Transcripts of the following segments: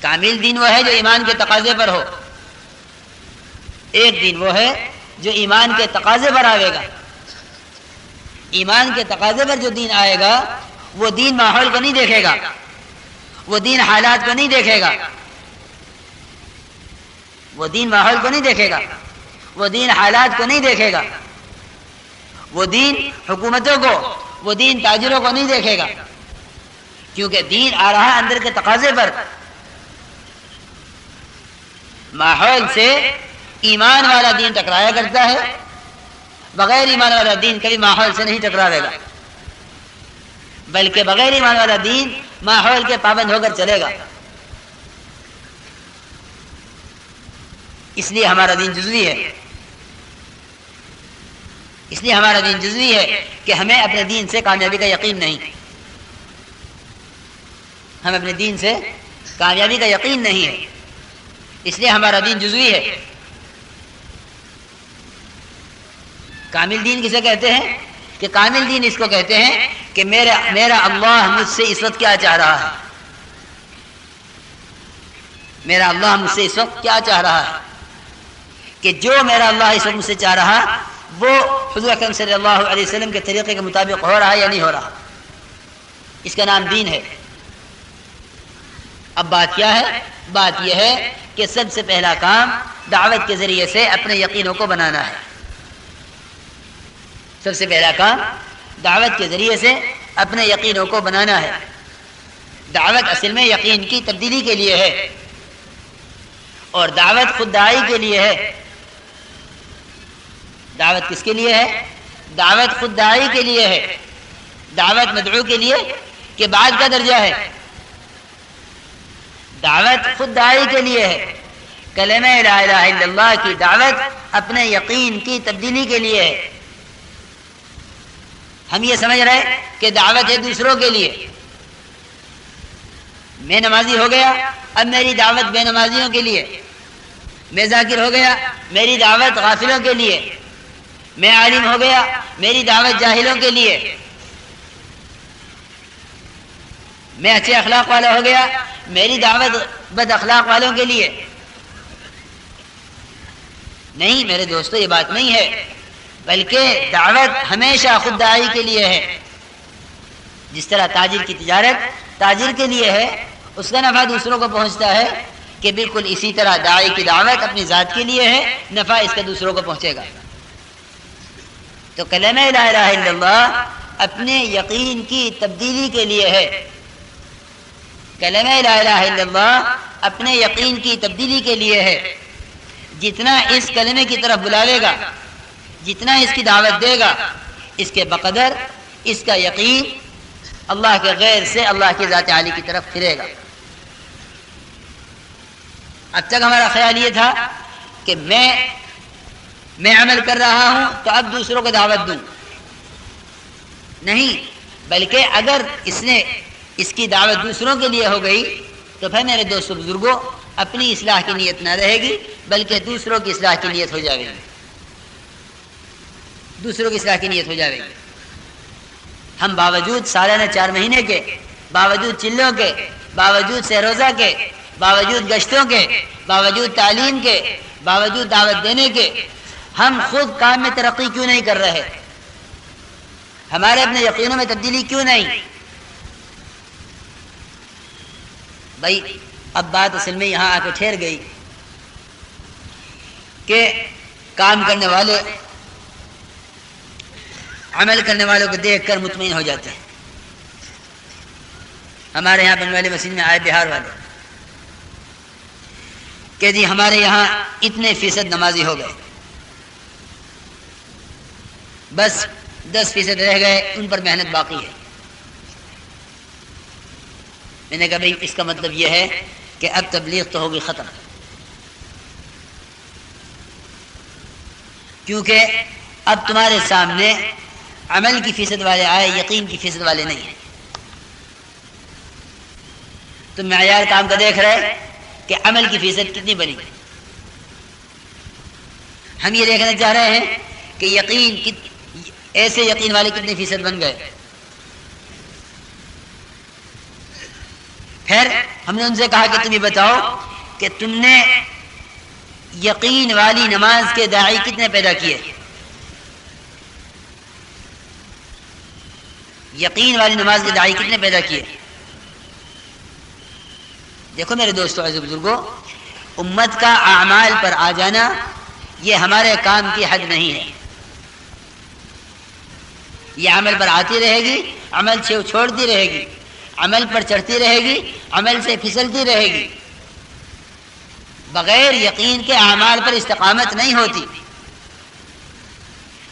کامل دین وہ ہے جو ایمان کے تقاضے پر ہو، ایک دین وہ ہے جو ایمان کے تقاضے پر آئے گا۔ ایمان کے تقاضے پر جو دین آئے گا وہ دین ماحول کو نہیں دیکھے گا، وہ دین حالات کو نہیں دیکھے گا، وہ دین ماحول کو نہیں دیکھے گا، وہ دین حالات کو نہیں دیکھے گا، وہ دین حکومتوں کو، وہ دین تاجروں کو نہیں دیکھے گا، کیونکہ دین آ رہا ہے اندر کے تقاضے پر۔ ماحول سے ایمان والا دین ٹکرایا کرتا ہے، بغیر ایمان والا دین کبھی ماحول سے نہیں ٹکراوے گا، بلکہ بغیر ایمان والا دین ماحول کے پابند ہو کر چلے گا۔ اس لیے ہمارا دین جزوی ہے، اس لیے ہمارا دین جزوی ہے کہ ہمیں اپنے دین سے کامیابی کا یقین نہیں، ہم اپنے دین سے کامیابی کا یقین نہیں ہے، اس لیے ہمارا دین جزوی ہے۔ کامل دین کسے کہتے ہیں؟ کہ کامل دین اس کو کہتے ہیں کہ میرا اللہ مجھ سے اس وقت کیا چاہ رہا ہے، میرا اللہ مجھ سے اس وقت کیا چاہ رہا ہے، کہ جو میرا اللہ اس وقت مجھ سے چاہ رہا وہ حضور اکرم صلی اللہ علیہ وسلم کے طریقے کے مطابق ہو رہا ہے یا نہیں ہو رہا، اس کا نام دین ہے۔ اب بات کیا ہے؟ بات یہ ہے کہ سب سے پہلا کام دعوت کے ذریعے سے اپنے یقینوں کو بنانا ہے۔ سب سے پہلا کام دعوت کے ذریعے سے اپنے یقینوں کو بنانا ہے۔ دعوت اصل میں یقین کی تبدیلی کے لیے ہے، اور دعوت خود داعی کے لیے ہے۔ دعوت کس کے لیے ہے؟ دعوت خود داعی کے لیے ہے، دعوت مدعو کے لیے کہ بعد کا درجہ ہے، دعوت خود داعی کے لیے ہے۔ کلمہ لا الہ الا اللہ کی دعوت اپنے یقین کی تبدیلی کے لیے ہے۔ ہم یہ سمجھ رہے کہ دعوت ہے دوسروں کے لیے، میں نمازی ہو گیا اب میری دعوت بے نمازیوں کے لیے، میں ذاکر ہو گیا میری دعوت غافلوں کے لیے، میں عالم ہو گیا میری دعوت جاہلوں کے لیے، میں اچھے اخلاق والا ہو گیا میری دعوت بد اخلاق والوں کے لیے۔ نہیں میرے دوستو، یہ بات نہیں ہے، بلکہ دعوت ہمیشہ خود داعی کے لیے ہے۔ جس طرح تاجر کی تجارت تاجر کے لیے ہے، اس کا نفع دوسروں کو پہنچتا ہے، کہ بالکل اسی طرح داعی کی دعوت اپنی ذات کے لیے ہے، نفع اس کا دوسروں کو پہنچے گا۔ تو کلمہ لا الہ الا اللہ اپنے یقین کی تبدیلی کے لیے ہے۔ کلمہ لا الہ الا اللہ اپنے یقین کی تبدیلی کے لیے ہے۔ جتنا اس کلمے کی طرف بلاوے گا، جتنا اس کی دعوت دے گا، اس کے بقدر اس کا یقین اللہ کے غیر سے اللہ کی ذات عالی کی طرف پھرے گا۔ اب تک ہمارا خیال یہ تھا کہ میں عمل کر رہا ہوں تو اب دوسروں کو دعوت دوں، نہیں، بلکہ اگر اس کی دعوت دوسروں کے لیے ہو گئی تو پھر میرے دوستوں بزرگوں اپنی اصلاح کی نیت نہ رہے گی، بلکہ دوسروں کی اصلاح کی نیت ہو جائے گی، دوسروں کی اصلاح کی نیت ہو جائے گی۔ ہم باوجود سالانہ 4 مہینے کے، باوجود چلوں کے، باوجود سہ روزہ کے، باوجود گشتوں کے، باوجود تعلیم کے، باوجود دعوت دینے کے، ہم خود کام میں ترقی کیوں نہیں کر رہے؟ ہمارے اپنے یقینوں میں تبدیلی کیوں نہیں؟ بھائی اب بات اصل میں یہاں آ کے ٹھہر گئی کہ کام کرنے والے عمل کرنے والوں کو دیکھ کر مطمئن ہو جاتے ہیں۔ ہمارے یہاں بننے والے مسجد میں آئے بہار والے کہ جی ہمارے یہاں اتنے فیصد نمازی ہو گئے، بس 10% رہ گئے، ان پر محنت باقی ہے۔ میں نے کہا بھائی اس کا مطلب یہ ہے کہ اب تبلیغ تو ہوگی ختم، کیونکہ اب تمہارے سامنے عمل کی فیصد والے آئے، یقین کی فیصد والے نہیں ہیں۔ تم معیار کام کا دیکھ رہے کہ عمل کی فیصد کتنی بنی۔ ہم یہ دیکھنا چاہ رہے ہیں کہ یقین ایسے یقین والے کتنے فیصد بن گئے۔ پھر ہم نے ان سے کہا کہ تم یہ بتاؤ کہ تم نے یقین والی نماز کے داعی کتنے پیدا کیے؟ یقین والی نماز کے داعی کتنے پیدا کیے؟ دیکھو میرے دوستو عزیز بزرگوں، امت کا اعمال پر آ جانا یہ ہمارے کام کی حد نہیں ہے. یہ عمل پر آتی رہے گی، عمل سے چھوڑتی رہے گی، عمل پر چڑھتی رہے گی، عمل سے پھسلتی رہے گی. بغیر یقین کے اعمال پر استقامت نہیں ہوتی،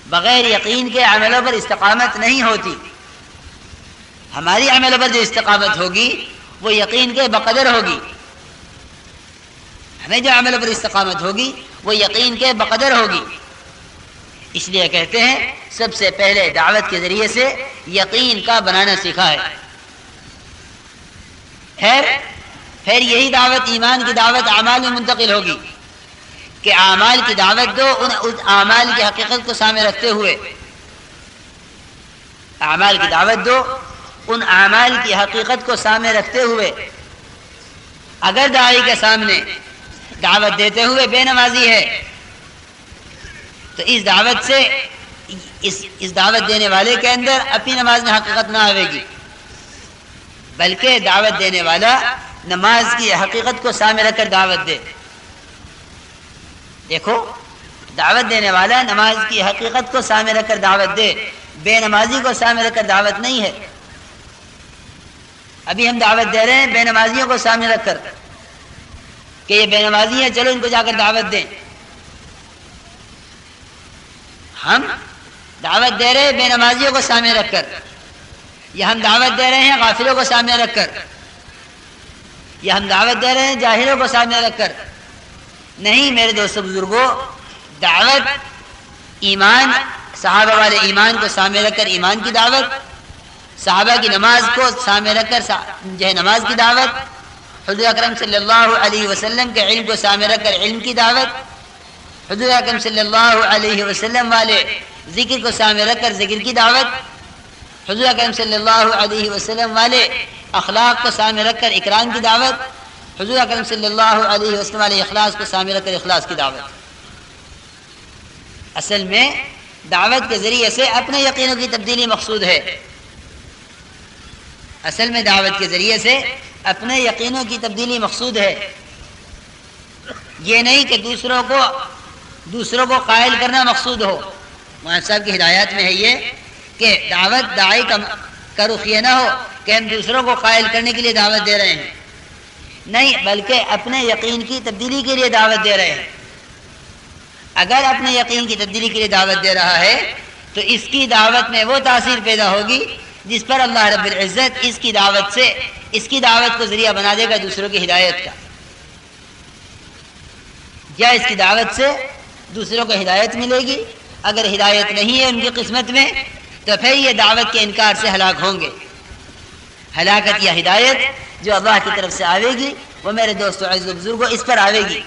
بغیر یقین کے عملوں پر استقامت نہیں ہوتی. ہماری عملوں پر جو استقامت ہوگی وہ یقین کے بقدر ہوگی. ہمیں جو عملوں پر استقامت ہوگی وہ یقین کے بقدر ہوگی. اس لیے کہتے ہیں سب سے پہلے دعوت کے ذریعے سے یقین کا بنانا سیکھا ہے. پھر یہی دعوت، ایمان کی دعوت اعمال میں منتقل ہوگی کہ اعمال کی دعوت دو ان اعمال کی حقیقت کو سامنے رکھتے ہوئے. اعمال کی دعوت دو ان اعمال کی حقیقت کو سامنے رکھتے ہوئے. اگر داعی کے سامنے دعوت دیتے ہوئے بے نمازی ہے تو اس دعوت سے اس دعوت دینے والے کے اندر اپنی نماز میں حقیقت نہ آئے گی، بلکہ دعوت دینے والا نماز کی حقیقت کو سامنے رکھ کر دعوت دے. دیکھو، دعوت دینے والا نماز کی حقیقت کو سامنے رکھ کر دعوت دے، بے نمازی کو سامنے رکھ کر دعوت نہیں ہے. ابھی ہم دعوت دے رہے ہیں بے نمازیوں کو سامنے رکھ کر کہ یہ بے نمازی ہیں، چلو ان کو جا کر دعوت دیں. ہم دعوت دے رہے ہیں بے نمازیوں کو سامنے رکھ کر، یا ہم دعوت دے رہے ہیں غافلوں کو سامنے رکھ کر، یا ہم دعوت دے رہے ہیں جاہلوں کو سامنے رکھ کر؟ نہیں میرے دوستو بزرگوں، دعوت ایمان، صحابہ والے ایمان کو سامنے رکھ کر ایمان کی دعوت، صحابہ کی نماز کو سامنے رکھ کر جو ہے نماز کی دعوت، حضور اکرم صلی اللہ علیہ وسلم کے علم کو سامنے رکھ کر علم کی دعوت، حضور اکرم صلی اللہ علیہ وسلم والے ذکر کو سامنے رکھ کر ذکر کی دعوت، حضور اکرم صلی اللہ علیہ وسلم والے اخلاق کو سامنے رکھ کر اکرام کی دعوت، حضور اکرم صلی اللہ علیہ وسلم والے اخلاص کو سامنے رکھ کر اخلاص کی دعوت. اصل میں دعوت کے ذریعے سے اپنے یقینوں کی تبدیلی مقصود ہے. اصل میں دعوت کے ذریعے سے اپنے یقینوں کی تبدیلی مقصود ہے. یہ نہیں کہ دوسروں کو قائل کرنا مقصود ہو. مولانا صاحب کی ہدایات میں ہے یہ کہ دعوت داعی کا رخ یہ نہ ہو کہ ہم دوسروں کو قائل کرنے کے لیے دعوت دے رہے ہیں، نہیں، بلکہ اپنے یقین کی تبدیلی کے لیے دعوت دے رہے ہیں. اگر اپنے یقین کی تبدیلی کے لیے دعوت دے رہا ہے تو اس کی دعوت میں وہ تاثیر پیدا ہوگی جس پر اللہ رب العزت اس کی دعوت کو ذریعہ بنا دے گا دوسروں کی ہدایت کا. یا اس کی دعوت سے دوسروں کو ہدایت ملے گی، اگر ہدایت نہیں ہے ان کی قسمت میں تو پھر یہ دعوت کے انکار سے ہلاک ہوں گے. ہلاکت یا ہدایت جو اللہ کی طرف سے آئے گی وہ میرے دوستو عزیز و بزرگوں اس پر آئے گی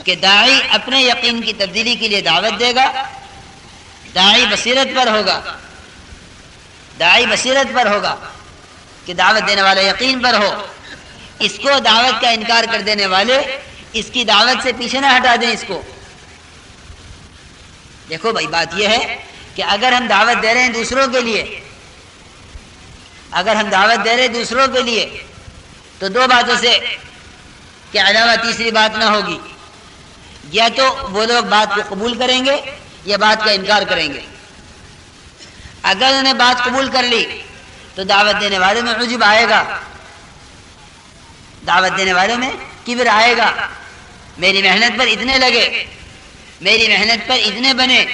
کہ داعی اپنے یقین کی تبدیلی کے لیے دعوت دے گا. داعی بصیرت پر ہوگا کہ دعوت دینے والا یقین پر ہو. اس کو دعوت کا انکار کر دینے والے اس کی دعوت سے پیچھے نہ ہٹا دیں اس کو. دیکھو بھائی، بات یہ ہے کہ اگر ہم دعوت دے رہے ہیں دوسروں کے لیے تو دو باتوں سے کے علاوہ تیسری بات نہ ہوگی. یا تو وہ لوگ بات کو قبول کریں گے یا بات کا انکار کریں گے. اگر انہوں نے بات قبول کر لی تو دعوت دینے والوں میں عجب آئے گا، دعوت دینے والوں میں کبر آئے گا. میری محنت پر اتنے لگے، میری محنت پر اتنے بنے،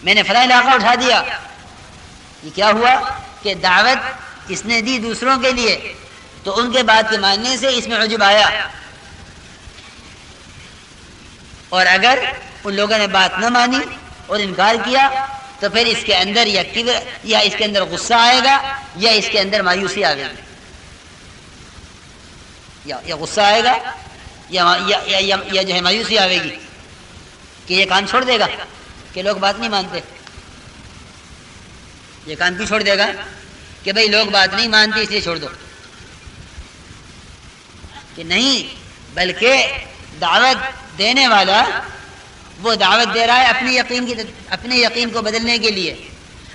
میں نے فلاں علاقہ اٹھا دیا. یہ کیا ہوا کہ دعوت اس نے دی دوسروں کے لیے تو ان کے بات کے ماننے سے اس میں عجب آیا. اور اگر ان لوگوں نے بات نہ مانی اور انکار کیا تو پھر اس کے اندر یا کبر یا اس کے اندر غصہ آئے گا یا اس کے اندر مایوسی آئے گی. یا غصہ آئے گا یا جو ہے مایوسی آئے گی کہ یہ کام چھوڑ دے گا کہ لوگ بات نہیں مانتے. یہ کام بھی چھوڑ دے گا کہ بھئی لوگ بات نہیں مانتے اس لیے چھوڑ دو. کہ نہیں، بلکہ دعوت دینے والا وہ دعوت دے رہا ہے اپنے یقین کو بدلنے کے لیے،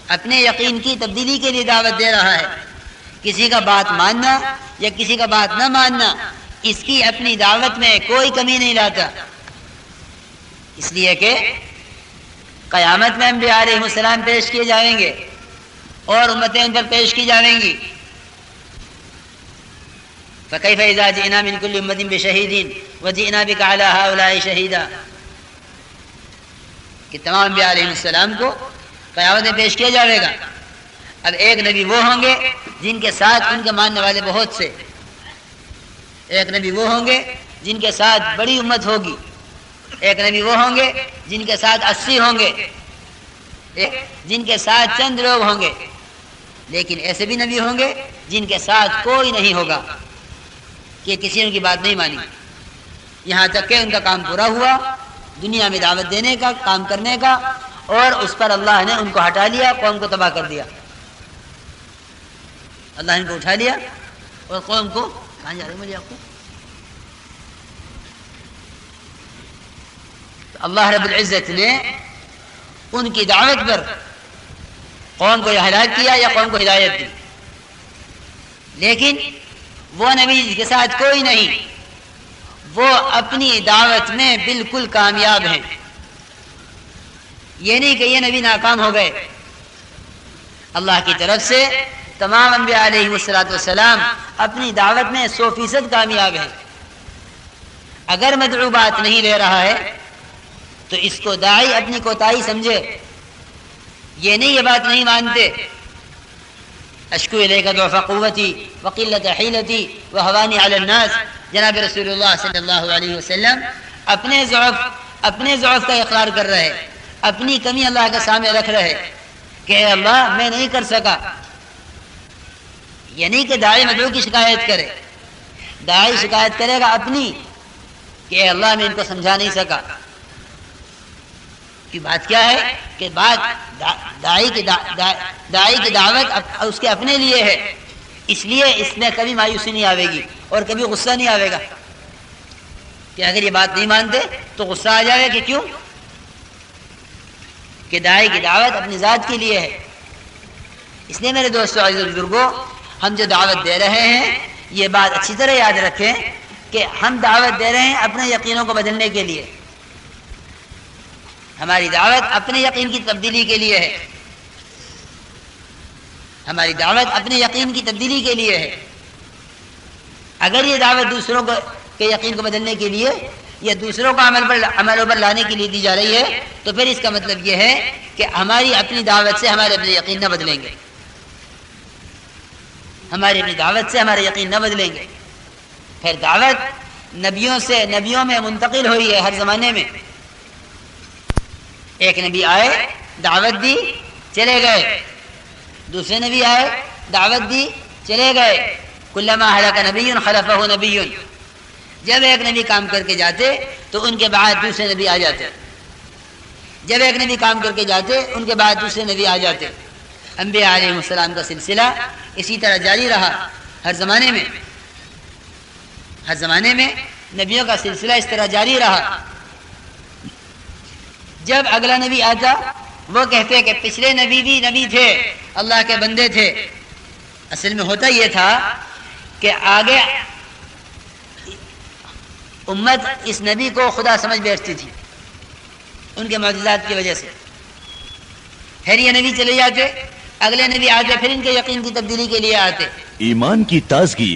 اپنے یقین کی تبدیلی کے لیے دعوت دے رہا ہے۔ کسی کا بات ماننا یا کسی کا بات نہ ماننا اس کی اپنی دعوت میں کوئی کمی نہیں لاتا، اس لیے کہ قیامت میں انبیاء علیہ السلام پیش کیے جائیں گے اور امتیں ان پر پیش کی جائیں گی۔ فَكَيْفَ إِذَا جِئْنَا مِنْ كُلِّ أُمَّةٍ بِشَهِيدٍ وَجِئْنَا بِكَ عَلَى هؤلاء شَهِيدًا، کہ تمام انبیاء علیہ السلام کو قیامت میں پیش کیا جائے گا۔ اب ایک نبی وہ ہوں گے جن کے ساتھ ان کے ماننے والے بہت سے، ایک نبی وہ ہوں گے جن کے ساتھ بڑی امت ہوگی، ایک نبی وہ ہوں گے جن کے ساتھ 80 ہوں گے، جن کے ساتھ چند لوگ ہوں گے، لیکن ایسے بھی نبی ہوں گے جن کے ساتھ کوئی نہیں ہوگا کہ کسی نے ان کی بات نہیں مانی، یہاں تک کہ ان کا کام پورا ہوا، دنیا میں دعوت دینے کا، کام کرنے کا، اور اس پر اللہ نے ان کو ہٹا لیا، قوم کو تباہ کر دیا۔ اللہ نے ان کو اٹھا لیا اور قوم کو کہاں جا رہے مجھے آپ کو اللہ رب العزت نے ان کی دعوت پر قوم کو ہلاک کیا یا قوم کو ہدایت دی، لیکن وہ نبی جس کے ساتھ کوئی نہیں، وہ اپنی دعوت میں بالکل کامیاب ہیں۔ یہ نہیں کہ یہ نبی ناکام ہو گئے، اللہ کی طرف سے تمام انبیاء علیہ السلام اپنی دعوت میں 100% کامیاب ہیں۔ اگر مدعو بات نہیں لے رہا ہے تو اس کو داعی اپنی کوتاہی سمجھے، یہ نہیں، یہ بات نہیں مانتے۔ اشکو الیک ضعف قوتی وقلت حیلتی وہوانی علی الناس، جناب رسول اللہ صلی اللہ علیہ وسلم اپنے ضعف کا اقرار کر رہے، اپنی کمی اللہ کے سامنے رکھ رہے کہ اے اللہ میں نہیں کر سکا۔ یہ نہیں کہ داعی مدعو کی شکایت کرے، داعی شکایت کرے گا اپنی کہ اے اللہ میں ان کو سمجھا نہیں سکا۔ کی بات کیا ہے کہ بات داعی کی دعوت اس کے اپنے لیے ہے، اس لیے اس میں کبھی مایوسی نہیں آئے گی اور کبھی غصہ نہیں آئے گا کہ اگر یہ بات نہیں مانتے تو غصہ آ جائے گا کہ کیوں، کہ داعی کی دعوت اپنی ذات کے لیے ہے۔ اس لیے میرے دوستو عزیز بزرگوں، ہم جو دعوت دے رہے ہیں یہ بات اچھی طرح یاد رکھیں کہ ہم دعوت دے رہے ہیں اپنے یقینوں کو بدلنے کے لیے، ہماری دعوت اپنے یقین کی تبدیلی کے لیے ہے، ہماری دعوت اپنے یقین کی تبدیلی کے لیے ہے۔ اگر یہ دعوت دوسروں کے یقین کو بدلنے کے لیے یا دوسروں کا عملوں پر لانے کے لیے دی جا رہی ہے تو پھر اس کا مطلب یہ ہے کہ ہماری اپنی دعوت سے ہمارے اپنے یقین نہ بدلیں گے، ہماری اپنی دعوت سے ہمارے یقین نہ بدلیں گے۔ پھر دعوت نبیوں میں منتقل ہوئی ہے ہر زمانے میں۔ ایک نبی آئے، دعوت دی، چلے گئے، دوسرے نبی آئے، دعوت دی، چلے گئے۔ کلما ہلک نبی خلفہ نبی، جب ایک نبی کام کر کے جاتے تو ان کے بعد دوسرے نبی آ جاتے، جب ایک نبی کام کر کے جاتے ان کے بعد دوسرے نبی آ جاتے۔ انبیاء علیہ السلام کا سلسلہ اسی طرح جاری رہا ہر زمانے میں نبیوں کا سلسلہ اس طرح جاری رہا۔ جب اگلا نبی آتا وہ کہتے کہ پچھلے نبی بھی نبی تھے، اللہ کے بندے تھے۔ اصل میں ہوتا یہ تھا کہ آگے امت اس نبی کو خدا سمجھ بیٹھتی تھی ان کے معجزات کی وجہ سے۔ پھر یہ نبی چلے جاتے، اگلے نبی آتے، پھر ان کے یقین کی تبدیلی کے لیے آتے۔ ایمان کی تازگی